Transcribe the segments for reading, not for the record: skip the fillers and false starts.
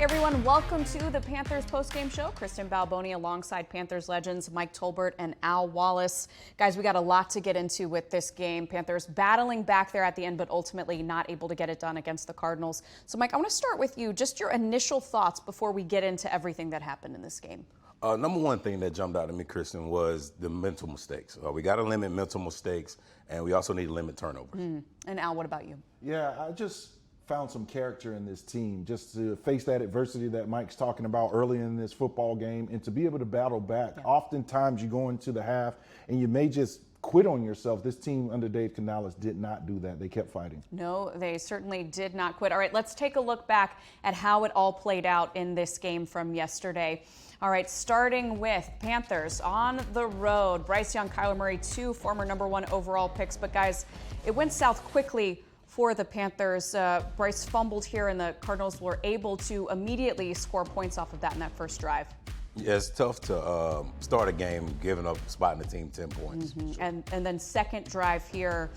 Hey everyone, welcome to the Panthers Postgame Show. Kristen Balboni alongside Panthers legends Mike Tolbert and Al Wallace. Guys, we got a lot to get into with this game. Panthers battling back there at the end, but ultimately not able to get it done against the Cardinals. So Mike, I want to start with you. Just your initial thoughts before we get into everything that happened in this game. Number one thing that jumped out at me, Kristen, was the mental mistakes. We got to limit mental mistakes, and we also need to limit turnovers. And Al, what about you? Yeah, I just found some character in this team just to face that adversity that Mike's talking about early in this football game and to be able to battle back. Yeah. Oftentimes you go into the half and you may just quit on yourself. This team under Dave Canales did not do that. They kept fighting. No, they certainly did not quit. All right, let's take a look back at how it all played out in this game from yesterday. All right, starting with Panthers on the road. Bryce Young, Kyler Murray, two former #1 overall picks. But guys, it went south quickly for the Panthers. Bryce fumbled here, and the Cardinals were able to immediately score points off of that in that first drive. Yeah, it's tough to start a game giving up, spotting the team 10 points. Sure. And then second drive here,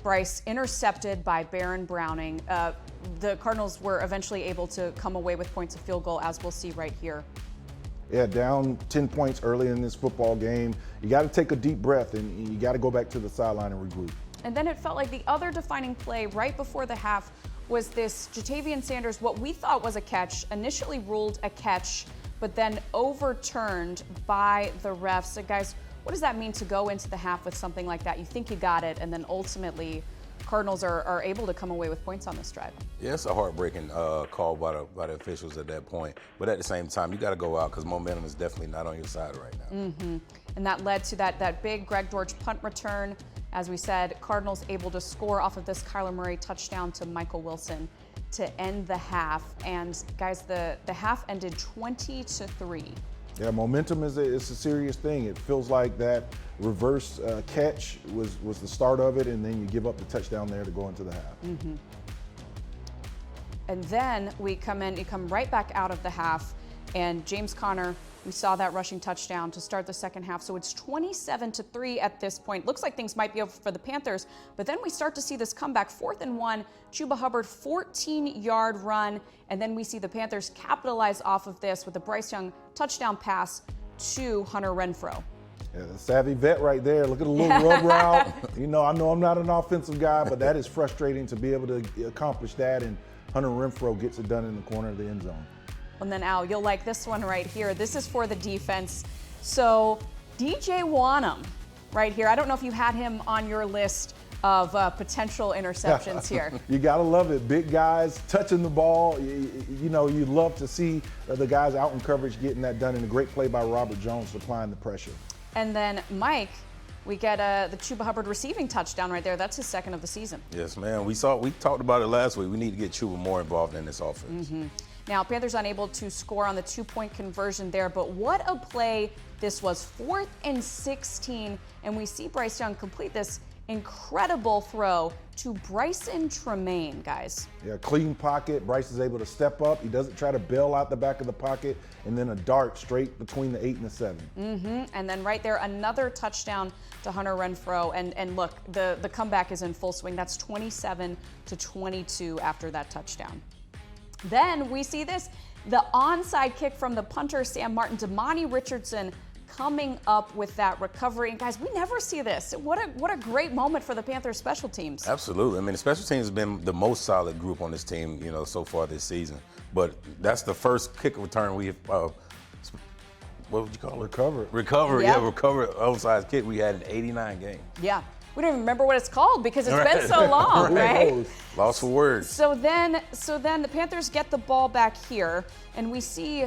Bryce intercepted by Baron Browning. The Cardinals were eventually able to come away with points of field goal, as we'll see right here. Yeah, down 10 points early in this football game. You got to take a deep breath, and you got to go back to the sideline and regroup. And then it felt like the other defining play right before the half was this Ja'Tavion Sanders, what we thought was a catch, initially ruled a catch, but then overturned by the refs. So guys, what does that mean to go into the half with something like that? You think you got it, and then ultimately Cardinals are able to come away with points on this drive. Yeah, it's a heartbreaking call by the officials at that point. But at the same time, you got to go out because momentum is definitely not on your side right now. And that led to that big Greg Dortch punt return. As we said, Cardinals able to score off of this Kyler Murray touchdown to Michael Wilson to end the half. And guys, the half ended 20-3. Yeah, momentum is a serious thing. It feels like that reverse catch was the start of it, and then you give up the touchdown there to go into the half. And then you come right back out of the half, and James Conner, we saw that rushing touchdown to start the second half. So it's 27-3 at this point. Looks like things might be over for the Panthers, but then we start to see this comeback. 4th and 1, Chuba Hubbard 14-yard run, and then we see the Panthers capitalize off of this with a Bryce Young touchdown pass to Hunter Renfrow. Yeah, the savvy vet right there. Look at the little rub route. I know I'm not an offensive guy, but that is frustrating to be able to accomplish that, and Hunter Renfrow gets it done in the corner of the end zone. And then, Al, you'll like this one right here. This is for the defense. So DJ Wanham right here. I don't know if you had him on your list of potential interceptions here. You got to love it. Big guys touching the ball. You love to see the guys out in coverage getting that done, and a great play by Robert Jones applying the pressure. And then, Mike, we get the Chuba Hubbard receiving touchdown right there. That's his second of the season. Yes, man. We talked about it last week. We need to get Chuba more involved in this offense. Now, Panthers unable to score on the 2-point conversion there, but what a play this was. 4th and 16, and we see Bryce Young complete this incredible throw to Bryson Tremaine, guys. Yeah, clean pocket. Bryce is able to step up. He doesn't try to bail out the back of the pocket, and then a dart straight between the 8 and the 7. And then right there, another touchdown to Hunter Renfrow. And look, the comeback is in full swing. That's 27-22 after that touchdown. Then we see this, the onside kick from the punter, Sam Martin. Damani Richardson coming up with that recovery. And guys, we never see this. What a great moment for the Panthers special teams. Absolutely. I mean, the special teams has been the most solid group on this team, so far this season. But that's the first kick return we what would you call it? Recover, yeah. Recover onside kick we had in 89 games. Yeah. We don't even remember what it's called because it's been so long, right? Lost for words. So then the Panthers get the ball back here, and we see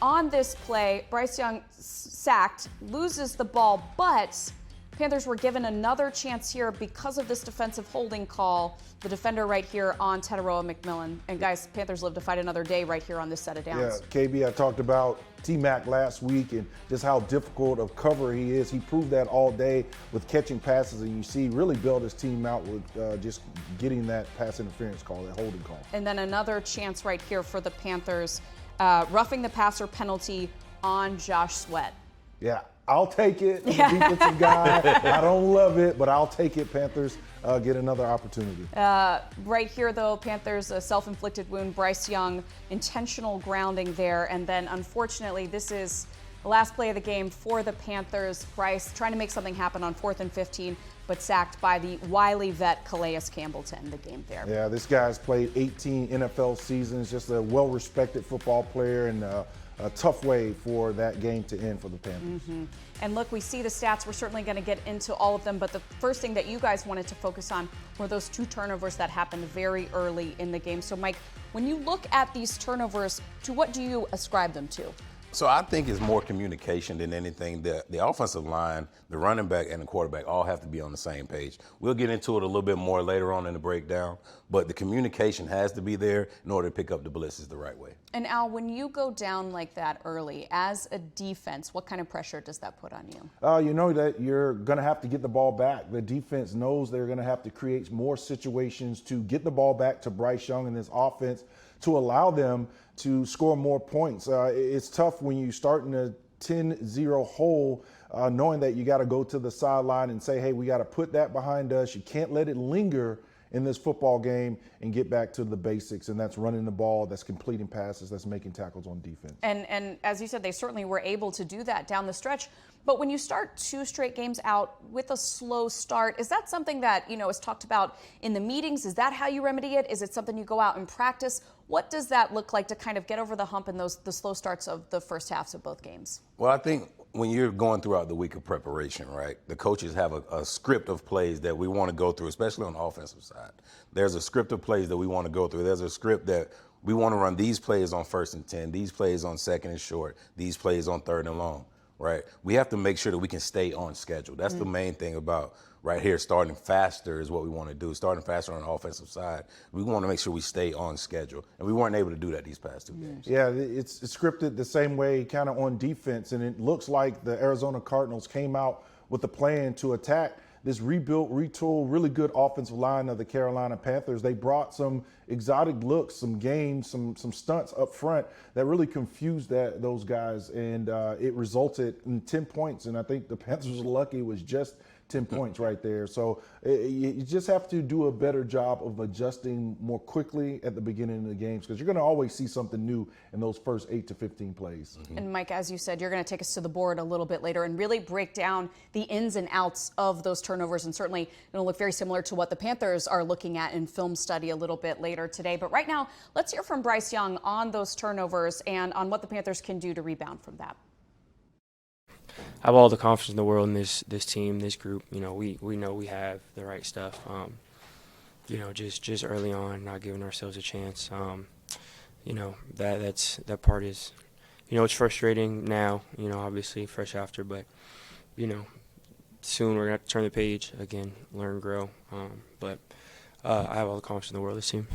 on this play, Bryce Young sacked, loses the ball, but Panthers were given another chance here because of this defensive holding call. The defender right here on Teteroa McMillan. And guys, Panthers live to fight another day right here on this set of downs. Yeah, KB, I talked about T-Mac last week and just how difficult of cover he is. He proved that all day with catching passes, and you see really build his team out with just getting that pass interference call, that holding call. And then another chance right here for the Panthers, roughing the passer penalty on Josh Sweat. Yeah, I'll take it. I'm a defensive guy. I don't love it, but I'll take it. Panthers get another opportunity. Right here, though, Panthers, a self-inflicted wound. Bryce Young, intentional grounding there. And then, unfortunately, this is the last play of the game for the Panthers. Bryce trying to make something happen on 4th and 15, but sacked by the wily vet Calais Campbell to end the game there. Yeah, this guy's played 18 NFL seasons, just a well-respected football player, and a tough way for that game to end for the Panthers. And look, we see the stats. We're certainly going to get into all of them, but the first thing that you guys wanted to focus on were those 2 turnovers that happened very early in the game. So, Mike, when you look at these turnovers, to what do you ascribe them to? So I think it's more communication than anything. The offensive line, the running back, and the quarterback all have to be on the same page. We'll get into it a little bit more later on in the breakdown, but the communication has to be there in order to pick up the blitzes the right way. And Al, when you go down like that early, as a defense, what kind of pressure does that put on you? You know that you're going to have to get the ball back. The defense knows they're going to have to create more situations to get the ball back to Bryce Young and this offense to allow them to score more points. It's tough when you start in a 10-0 hole, knowing that you got to go to the sideline and say, hey, we got to put that behind us. You can't let it linger in this football game and get back to the basics, and that's running the ball, that's completing passes, that's making tackles on defense. And as you said, they certainly were able to do that down the stretch. But when you start 2 straight games out with a slow start, is that something that, is talked about in the meetings? Is that how you remedy it? Is it something you go out and practice? What does that look like to kind of get over the hump in the slow starts of the first halves of both games? Well, I think when you're going throughout the week of preparation, right, the coaches have a script of plays that we want to go through, especially on the offensive side. There's a script of plays that we want to go through. There's a script that we want to run these plays on 1st and 10, these plays on 2nd and short, these plays on 3rd and long, right? We have to make sure that we can stay on schedule. That's the main thing about right here. Starting faster is what we want to do. Starting faster on the offensive side. We want to make sure we stay on schedule. And we weren't able to do that these past 2 games. Yeah, it's scripted the same way kind of on defense. And it looks like the Arizona Cardinals came out with a plan to attack this rebuilt, retooled, really good offensive line of the Carolina Panthers. They brought some exotic looks, some games, some stunts up front that really confused those guys. And it resulted in 10 points. And I think the Panthers were lucky it was just 10 points right there. So you just have to do a better job of adjusting more quickly at the beginning of the games, because you're going to always see something new in those first 8 to 15 plays. And Mike, as you said, you're going to take us to the board a little bit later and really break down the ins and outs of those turnovers, and certainly it'll look very similar to what the Panthers are looking at in film study a little bit later today. But right now, let's hear from Bryce Young on those turnovers and on what the Panthers can do to rebound from that. I have all the confidence in the world in this team, this group. We know we have the right stuff. Just early on, not giving ourselves a chance. That part is, it's frustrating now. Obviously fresh after, but soon we're gonna have to turn the page again, learn, grow. But I have all the confidence in the world in this team.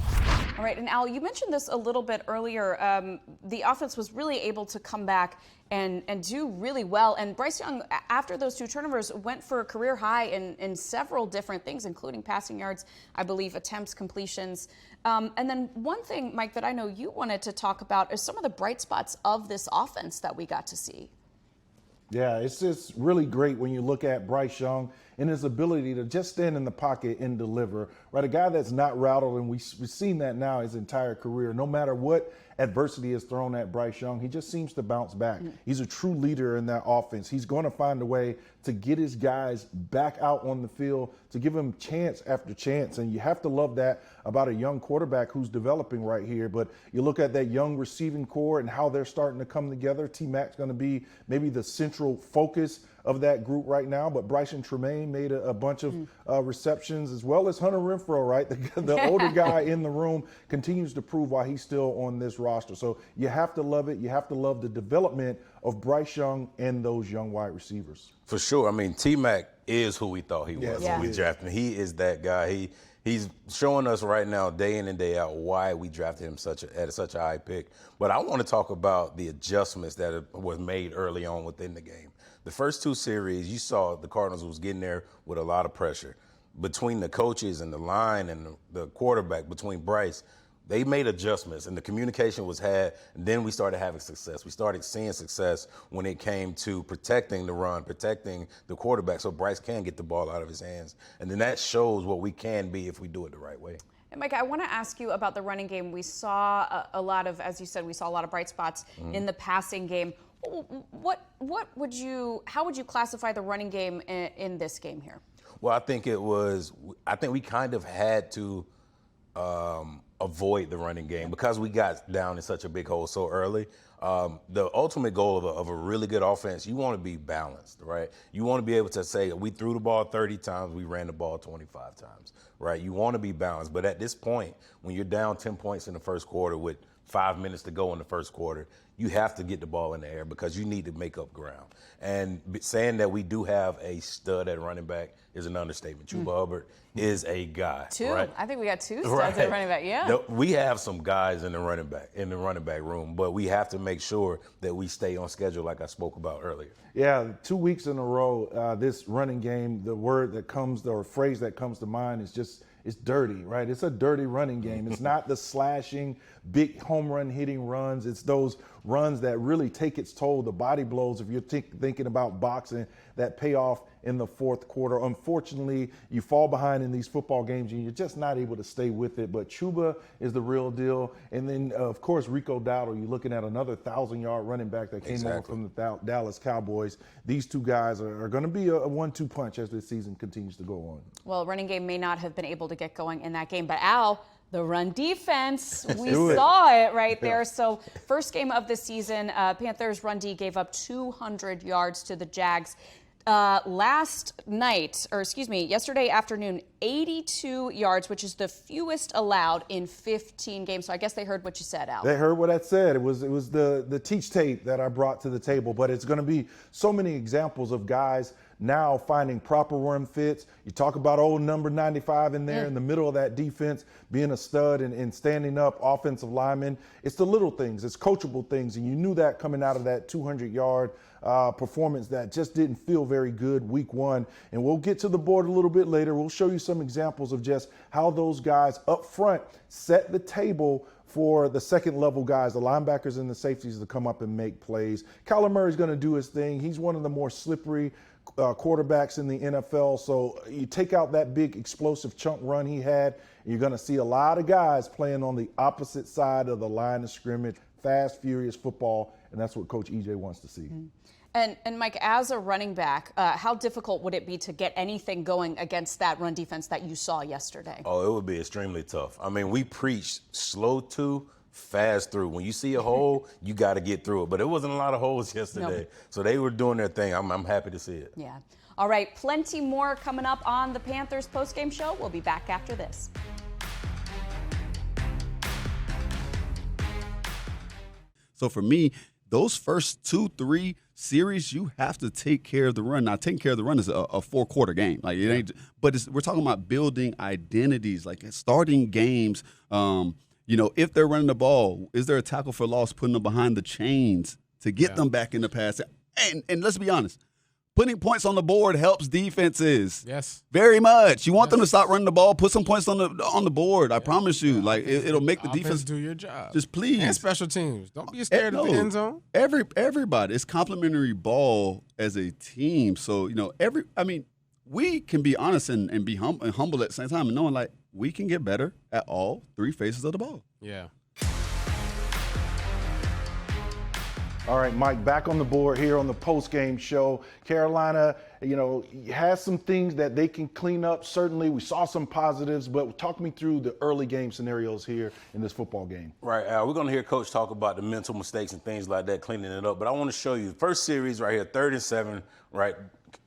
All right, and Al, you mentioned this a little bit earlier. The offense was really able to come back and do really well. And Bryce Young, after those 2 turnovers, went for a career high in several different things, including passing yards, I believe, attempts, completions. And then one thing, Mike, that I know you wanted to talk about is some of the bright spots of this offense that we got to see. Yeah, it's just really great when you look at Bryce Young and his ability to just stand in the pocket and deliver, right? A guy that's not rattled, and we've seen that now his entire career. No matter what adversity is thrown at Bryce Young, he just seems to bounce back. He's a true leader in that offense. He's going to find a way to get his guys back out on the field, to give them chance after chance. And you have to love that about a young quarterback who's developing right here. But you look at that young receiving core and how they're starting to come together. T-Mac's going to be maybe the central focus of that group right now, but Bryson Tremaine made a bunch of receptions, as well as Hunter Renfrow, right? The older guy in the room continues to prove why he's still on this roster. So you have to love it. You have to love the development of Bryce Young and those young wide receivers. For sure. I mean, T-Mac is who we thought he was Yeah. when we drafted him. He is that guy. He's showing us right now, day in and day out, why we drafted him at such a high pick. But I want to talk about the adjustments that was made early on within the game. The first 2 series, you saw the Cardinals was getting there with a lot of pressure. Between the coaches and the line and the quarterback, between Bryce, they made adjustments, and the communication was had, and then we started having success. We started seeing success when it came to protecting the run, protecting the quarterback so Bryce can get the ball out of his hands. And then that shows what we can be if we do it the right way. And Mike, I want to ask you about the running game. We saw a lot of, as you said, we saw a lot of bright spots in the passing game. How would you classify the running game in this game here? Well, I think we kind of had to avoid the running game because we got down in such a big hole so early. The ultimate goal of a really good offense, you want to be balanced, right? You want to be able to say, we threw the ball 30 times, we ran the ball 25 times, right? You want to be balanced. But at this point, when you're down 10 points in the first quarter with 5 minutes to go in the first quarter, you have to get the ball in the air because you need to make up ground. And saying that we do have a stud at running back is an understatement. Chuba Hubbard is a guy. Two. Right? I think we got two studs at running back. Yeah. We have some guys in the running back room, but we have to make sure that we stay on schedule, like I spoke about earlier. Yeah, 2 weeks in a row, this running game, the word that comes, or phrase that comes to mind is just, it's dirty, right? It's a dirty running game. It's not the slashing, big home run hitting runs. It's those runs that really take its toll, the body blows, if you're thinking about boxing, that pay off in the fourth quarter. Unfortunately, you fall behind in these football games and you're just not able to stay with it. But Chuba is the real deal. And then, of course, Rico Dowdle, you're looking at another 1,000-yard running back that came over from the Dallas Cowboys. These two guys are going to be a 1-2 punch as this season continues to go on. Well, running game may not have been able to get going in that game, but Al, the run defense, we saw it right there. So first game of the season, Panthers run D gave up 200 yards to the Jags. Yesterday afternoon, 82 yards, which is the fewest allowed in 15 games. So I guess they heard what you said, Al. They heard what I said. It was the teach tape that I brought to the table, but it's going to be so many examples of guys now finding proper run fits. You talk about old number 95 in there in the middle of that defense, being a stud and standing up offensive lineman. It's the little things. It's coachable things. And you knew that coming out of that 200-yard performance that just didn't feel very good week one. And we'll get to the board a little bit later. We'll show you some examples of just how those guys up front set the table for the second level guys, the linebackers and the safeties, to come up and make plays. Kyler Murray's going to do his thing. He's one of the more slippery quarterbacks in the NFL. So you take out that big explosive chunk run he had, and you're going to see a lot of guys playing on the opposite side of the line of scrimmage, fast, furious football, and that's what Coach EJ wants to see. And Mike, as a running back, how difficult would it be to get anything going against that run defense that you saw yesterday? Oh, it would be extremely tough. I mean, we preach slow to, fast through. When you see a hole, you got to get through it. But it wasn't a lot of holes yesterday. Nope. So they were doing their thing. I'm happy to see it. Yeah. All right, plenty more coming up on the Panthers postgame show. We'll be back after this. So for me, those first 2-3 series, you have to take care of the run. Now, taking care of the run is a 4-quarter game. Like it ain't, but we're talking about building identities, like starting games. If they're running the ball, is there a tackle for loss, putting them behind the chains to get them back in the pass? And let's be honest, putting points on the board helps defenses. Yes. Very much. You want them to stop running the ball, put some points on the board. I promise you. Like it'll make the defense do your job. Just please. And special teams. Don't be scared of the end zone. Everybody. It's complimentary ball as a team. So, we can be honest and be humble at the same time and knowing like we can get better at all three phases of the ball. Yeah. All right, Mike, back on the board here on the post-game show. Carolina, has some things that they can clean up. Certainly, we saw some positives, but talk me through the early game scenarios here in this football game. Right, Al, we're going to hear Coach talk about the mental mistakes and things like that, cleaning it up. But I want to show you the first series right here, 3rd and 7, right?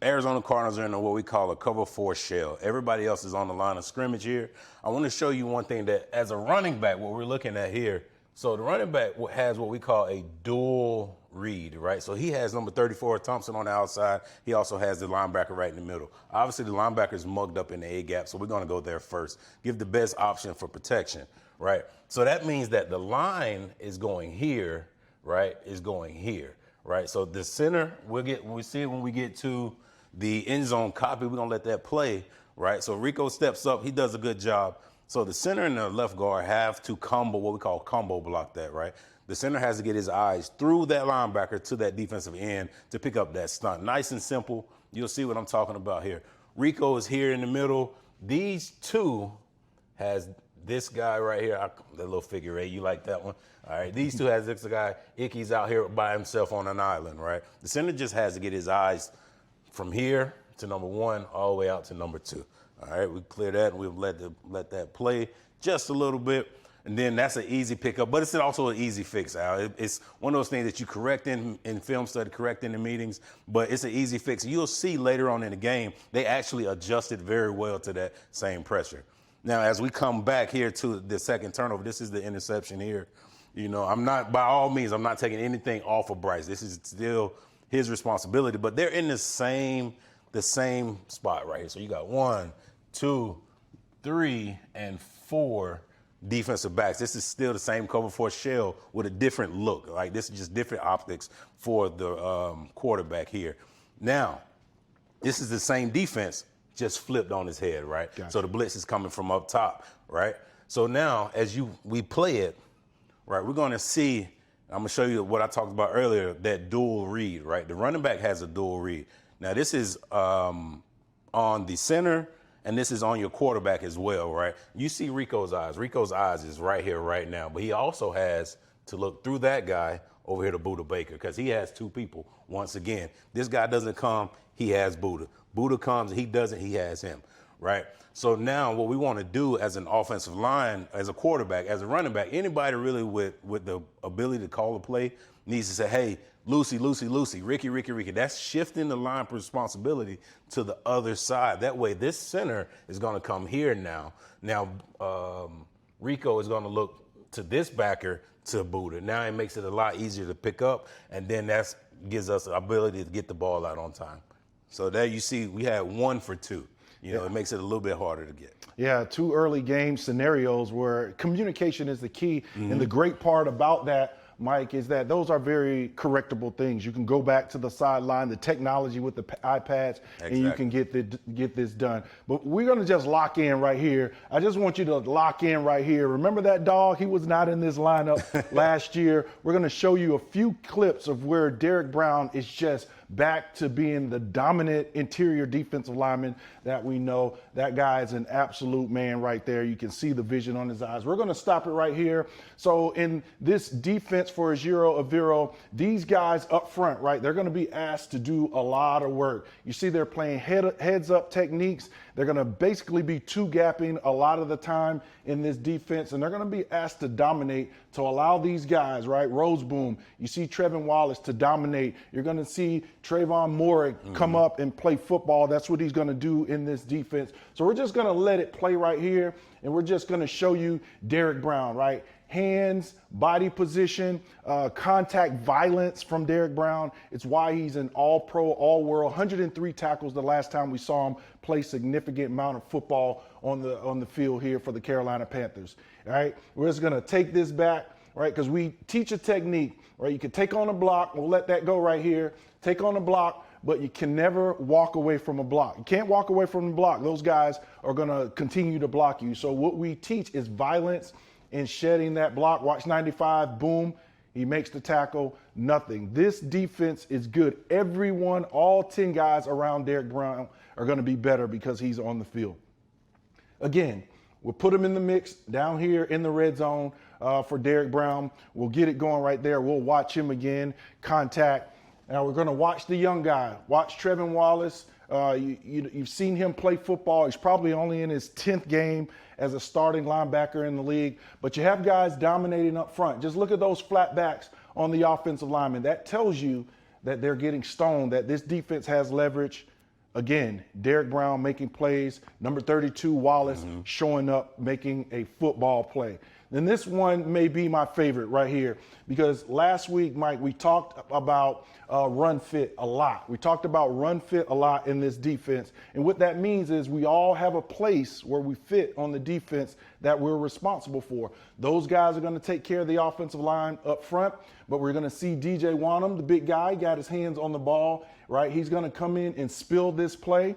Arizona Cardinals are in what we call a cover 4 shell. Everybody else is on the line of scrimmage here. I want to show you one thing that as a running back, what we're looking at here, so the running back has what we call a dual read, right? So he has number 34, Thompson, on the outside. He also has the linebacker right in the middle. Obviously, the linebacker is mugged up in the A-gap, so we're going to go there first. Give the best option for protection, right? So that means that the line is going here, right, is going here, right? So the center, we see it when we get to the end zone copy. We're going to let that play, right? So Rico steps up. He does a good job. So the center and the left guard have to what we call combo block that, right? The center has to get his eyes through that linebacker to that defensive end to pick up that stunt. Nice and simple. You'll see what I'm talking about here. Rico is here in the middle. These two has this guy right here, that little figure eight. You like that one? All right. These two has this guy. Icky's out here by himself on an island, right? The center just has to get his eyes from here to number 1 all the way out to number 2. All right. We clear that and we'll let that play just a little bit. And then that's an easy pickup, but it's also an easy fix, Al. It's one of those things that you correct in film study, correct in the meetings, but it's an easy fix. You'll see later on in the game, they actually adjusted very well to that same pressure. Now, as we come back here to the second turnover, this is the interception here. By all means, I'm not taking anything off of Bryce. This is still his responsibility, but they're in the same spot right here. So you got 1, 2, 3, and 4 defensive backs. This is still the same cover 4 shell with a different look. Like, this is just different optics for the quarterback here. Now, this is the same defense, just flipped on his head, right? Gotcha. So the blitz is coming from up top, right? So now, as we play it, right, we're going to see, I'm going to show you what I talked about earlier, that dual read, right? The running back has a dual read. Now, this is on the center, and this is on your quarterback as well, right? You see Rico's eyes. Rico's eyes is right here right now, but he also has to look through that guy over here to Buda Baker because he has 2 people. Once again, this guy doesn't come, he has Buda. Buda comes, he doesn't, he has him, right? So now what we want to do as an offensive line, as a quarterback, as a running back, anybody really with the ability to call a play needs to say, hey, Lucy, Ricky. That's shifting the line responsibility to the other side. That way, this center is going to come here now. Now, Rico is going to look to this backer to Buda. Now it makes it a lot easier to pick up, and then that gives us the ability to get the ball out on time. So there you see we had 1 for 2. It makes it a little bit harder to get. Yeah, 2 early game scenarios where communication is the key. Mm-hmm. And the great part about that, Mike, is that those are very correctable things. You can go back to the sideline, the technology with the iPads, exactly, and you can get this done. But we're going to just lock in right here. I just want you to lock in right here. Remember that dog? He was not in this lineup last year. We're going to show you a few clips of where Derek Brown is just back to being the dominant interior defensive lineman that we know. That guy is an absolute man right there. You can see the vision on his eyes. We're going to stop it right here. So in this defense for Ejiro Evero, these guys up front, right, they're going to be asked to do a lot of work. You see they're playing heads-up techniques. They're going to basically be two-gapping a lot of the time in this defense, and they're going to be asked to dominate to allow these guys, right, Roseboom, you see Trevin Wallace to dominate. You're going to see Trayvon Moore come up and play football. That's what he's going to do in this defense. So we're just going to let it play right here, and we're just going to show you Derek Brown, right? Hands, body position, contact violence from Derek Brown. It's why he's an all-pro, all-world, 103 tackles the last time we saw him play significant amount of football on the field here for the Carolina Panthers. All right, we're just going to take this back, right, because we teach a technique, right? You can take on a block. We'll let that go right here. Take on a block, but you can never walk away from a block. You can't walk away from the block. Those guys are going to continue to block you. So what we teach is violence and shedding that block. Watch 95, boom, he makes the tackle, nothing. This defense is good. Everyone, all 10 guys around Derek Brown are going to be better because he's on the field. Again, we'll put him in the mix down here in the red zone for Derek Brown. We'll get it going right there. We'll watch him again, contact. Now we're going to watch the young guy. Watch Trevin Wallace. You've seen him play football. He's probably only in his 10th game as a starting linebacker in the league. But you have guys dominating up front. Just look at those flat backs on the offensive linemen. That tells you that they're getting stoned, that this defense has leverage. Again, Derek Brown making plays. Number 32, Wallace, showing up, making a football play. Then this one may be my favorite right here because last week, Mike, we talked about run fit a lot. We talked about run fit a lot in this defense. And what that means is we all have a place where we fit on the defense that we're responsible for. Those guys are going to take care of the offensive line up front, but we're going to see DJ Wanham, the big guy, got his hands on the ball, right? He's going to come in and spill this play.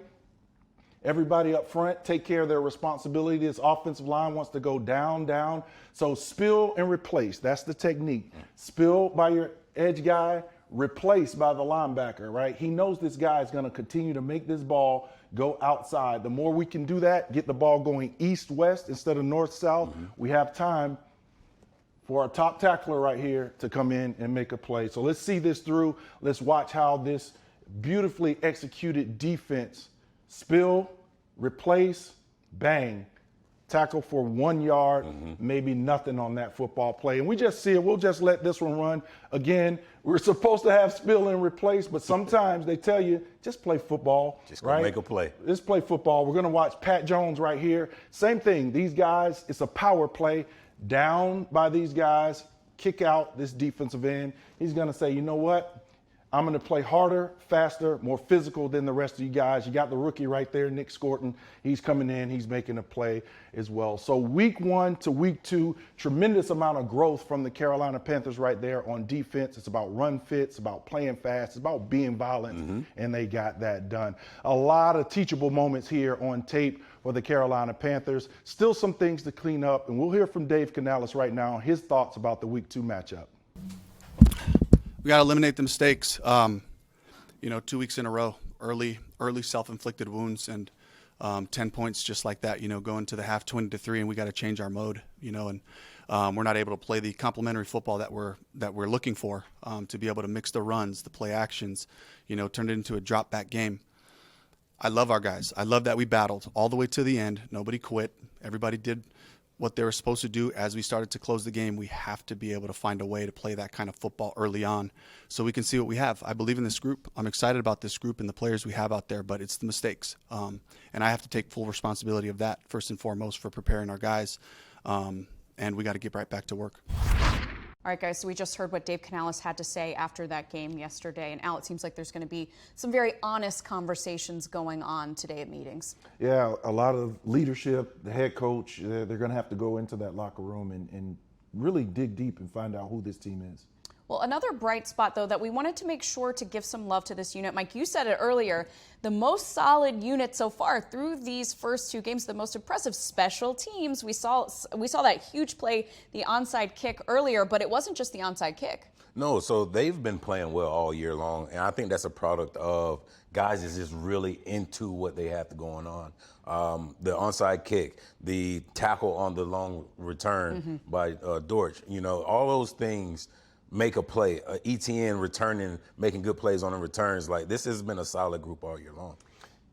Everybody up front take care of their responsibility. This offensive line wants to go down, down. So spill and replace. That's the technique. Spill by your edge guy, replace by the linebacker, right? He knows this guy is going to continue to make this ball go outside. The more we can do that, get the ball going east-west instead of north-south, we have time for our top tackler right here to come in and make a play. So let's see this through. Let's watch how this beautifully executed defense spill, replace, bang, tackle for 1 yard, maybe nothing on that football play. And we just see it. We'll just let this one run. Again, we're supposed to have spill and replace, but sometimes they tell you, just play football. Just go make a play. Just play football. We're going to watch Pat Jones right here. Same thing. These guys, it's a power play. Down by these guys, kick out this defensive end. He's going to say, you know what? I'm going to play harder, faster, more physical than the rest of you guys. You got the rookie right there, Nick Scorton. He's coming in. He's making a play as well. So week 1 to week 2, tremendous amount of growth from the Carolina Panthers right there on defense. It's about run fits, about playing fast, it's about being violent, and they got that done. A lot of teachable moments here on tape for the Carolina Panthers. Still some things to clean up, and we'll hear from Dave Canales right now, his thoughts about the week 2 matchup. We got to eliminate the mistakes. 2 weeks in a row, early self-inflicted wounds, and 10 points just like that. Going to the half 20-3, and we got to change our mode. And we're not able to play the complementary football that we're looking for, to be able to mix the runs, the play actions. Turn it into a drop back game. I love our guys. I love that we battled all the way to the end. Nobody quit. Everybody did what they were supposed to do. As we started to close the game, we have to be able to find a way to play that kind of football early on so we can see what we have. I believe in this group. I'm excited about this group and the players we have out there, but it's the mistakes. And I have to take full responsibility of that, first and foremost, for preparing our guys. And we got to get right back to work. All right, guys, so we just heard what Dave Canales had to say after that game yesterday. And Al, it seems like there's going to be some very honest conversations going on today at meetings. Yeah, a lot of leadership, the head coach, they're going to have to go into that locker room and really dig deep and find out who this team is. Well, another bright spot, though, that we wanted to make sure to give some love to this unit. Mike, you said it earlier, the most solid unit so far through these first 2 games, the most impressive special teams. We saw that huge play, the onside kick earlier, but it wasn't just the onside kick. No, so they've been playing well all year long, and I think that's a product of guys is just really into what they have going on. The onside kick, the tackle on the long return by Dortch, all those things make a play. ETN returning, making good plays on the returns. Like, this has been a solid group all year long.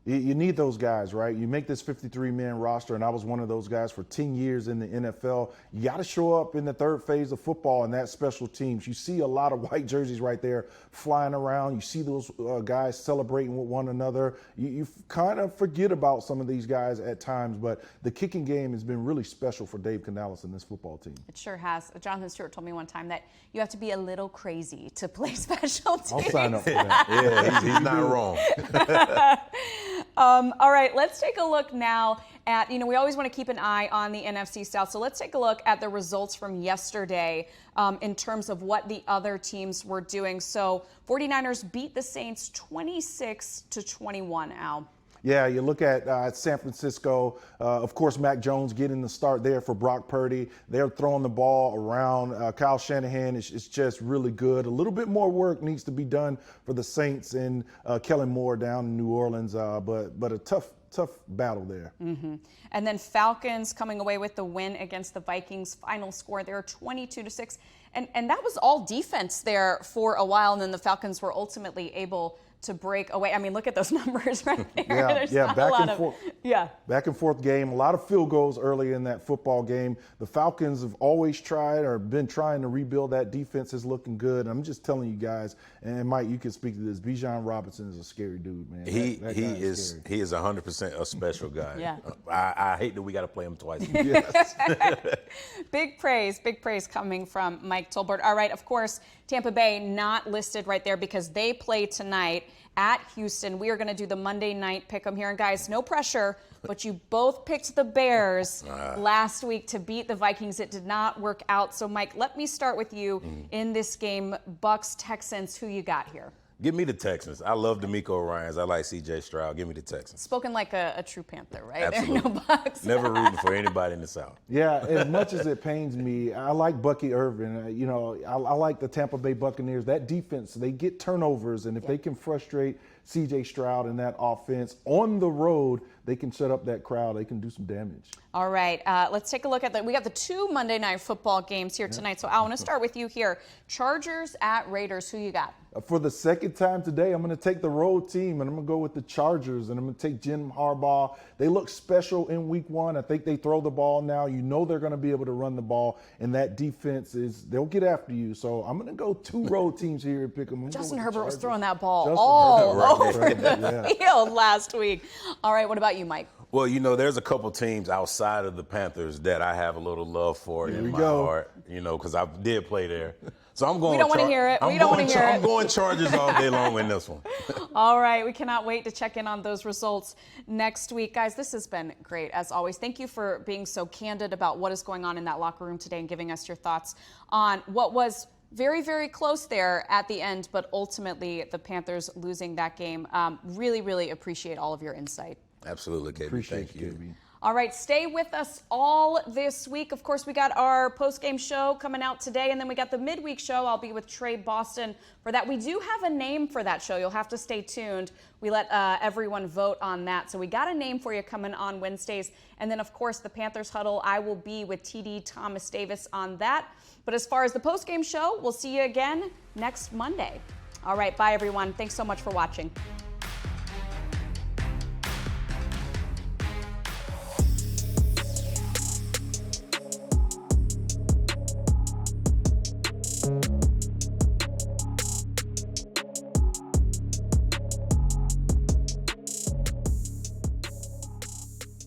You need those guys, right? You make this 53-man roster, and I was one of those guys for 10 years in the NFL. You got to show up in the third phase of football and that special teams. You see a lot of white jerseys right there flying around. You see those guys celebrating with one another. You kind of forget about some of these guys at times, but the kicking game has been really special for Dave Canales and this football team. It sure has. Jonathan Stewart told me one time that you have to be a little crazy to play special teams. I'll sign up for that. Yeah, he's not wrong. All right, let's take a look now at, we always want to keep an eye on the NFC South. So let's take a look at the results from yesterday in terms of what the other teams were doing. So 49ers beat the Saints 26-21, Al. Yeah, you look at San Francisco, of course, Mac Jones getting the start there for Brock Purdy. They're throwing the ball around. Kyle Shanahan is just really good. A little bit more work needs to be done for the Saints and Kellen Moore down in New Orleans, but a tough battle there. And then Falcons coming away with the win against the Vikings. Final score there, 22-6. And that was all defense there for a while, and then the Falcons were ultimately able to break away. I mean, look at those numbers right there. Back and forth game. A lot of field goals early in that football game. The Falcons have always tried or been trying to rebuild. That defense is looking good. I'm just telling you guys, and Mike, you can speak to this. Bijan Robinson is a scary dude, man. He is 100% a special guy. Yeah. I hate that we got to play him twice. Yes. Big praise coming from Mike Tolbert. All right, of course, Tampa Bay not listed right there because they play tonight at Houston. We are going to do the Monday night pick'em here. And guys, no pressure, but you both picked the Bears last week to beat the Vikings. It did not work out. So, Mike, let me start with you in this game. Bucks, Texans, who you got here? Give me the Texans. I love D'Amico Ryans. I like C.J. Stroud. Give me the Texans. Spoken like a true Panther, right? Absolutely. There are no Bucks. Never rooting for anybody in the South. Yeah, as much as it pains me, I like Bucky Irvin. I like the Tampa Bay Buccaneers. That defense, they get turnovers, and if they can frustrate C.J. Stroud in that offense on the road, they can shut up that crowd. They can do some damage. All right, let's take a look at that. We got the 2 Monday Night Football games here tonight. So I want to start with you here. Chargers at Raiders. Who you got? For the second time today, I'm going to take the road team, and I'm going to go with the Chargers, and I'm going to take Jim Harbaugh. They look special in week 1. I think they throw the ball now. You know they're going to be able to run the ball, and that defense they'll get after you. So I'm going to go 2 road teams here and pick them. Justin Herbert was throwing that ball Justin all Herbert, over the field last week. All right, what about you, Mike? Well, there's a couple teams outside of the Panthers that I have a little love for in my heart, because I did play there. So I'm going. We don't want to hear it. We don't want to hear it. I'm going Chargers all day long in this one. All right, we cannot wait to check in on those results next week. Guys, this has been great, as always. Thank you for being so candid about what is going on in that locker room today and giving us your thoughts on what was very, very close there at the end, but ultimately the Panthers losing that game. Really, really appreciate all of your insight. Absolutely, KB. Thank you. KB. All right, stay with us all this week. Of course, we got our post-game show coming out today, and then we got the midweek show. I'll be with Trey Boston for that. We do have a name for that show. You'll have to stay tuned. We let everyone vote on that. So we got a name for you coming on Wednesdays. And then, of course, the Panthers Huddle. I will be with TD Thomas Davis on that. But as far as the post-game show, we'll see you again next Monday. All right, bye, everyone. Thanks so much for watching.